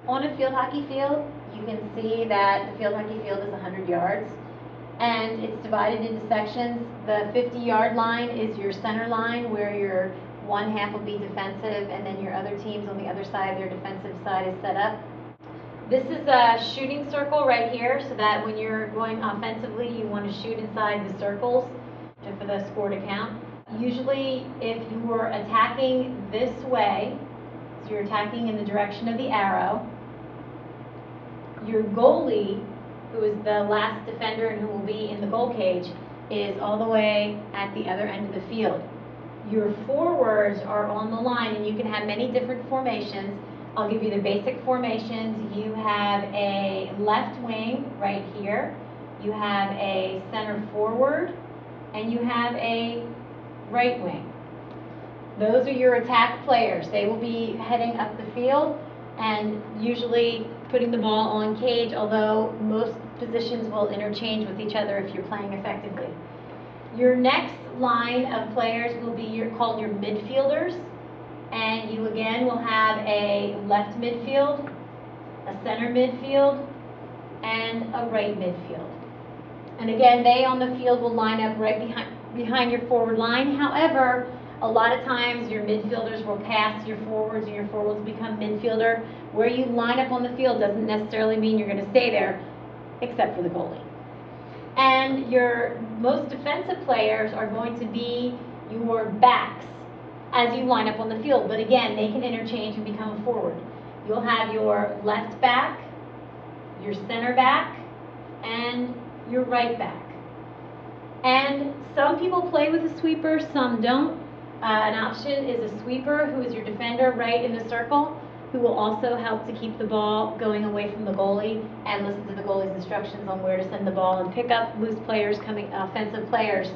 On a field hockey field, you can see that the field hockey field is 100 yards, and it's divided into sections. The 50-yard line is your center line, where your one half will be defensive, and then your other teams on the other side, their defensive side is set up. This is a shooting circle right here, so that when you're going offensively, you want to shoot inside the circles for the score to count. Usually, if you were attacking this way, so you're attacking in the direction of the arrow, your goalie, who is the last defender and who will be in the goal cage, is all the way at the other end of the field. Your forwards are on the line, and you can have many different formations. I'll give you the basic formations. You have a left wing right here. You have a center forward, and you have a right wing. Those are your attack players. They will be heading up the field and usually putting the ball on cage, although most positions will interchange with each other if you're playing effectively. Your next line of players will be called your midfielders, and you again will have a left midfield, a center midfield, and a right midfield. And again, they on the field will line up right behind your forward line. However, a lot of times your midfielders will pass your forwards, and your forwards become midfielder. Where you line up on the field doesn't necessarily mean you're going to stay there, except for the goalie. And your most defensive players are going to be your backs as you line up on the field. But again, they can interchange and become a forward. You'll have your left back, your center back, and your right back. And some people play with a sweeper, some don't. An option is a sweeper, who is your defender right in the circle, who will also help to keep the ball going away from the goalie and listen to the goalie's instructions on where to send the ball and pick up loose players offensive players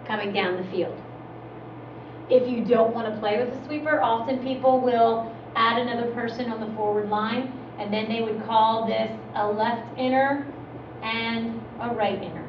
coming down the field. If you don't want to play with a sweeper, often people will add another person on the forward line, and then they would call this a left inner and a right inner.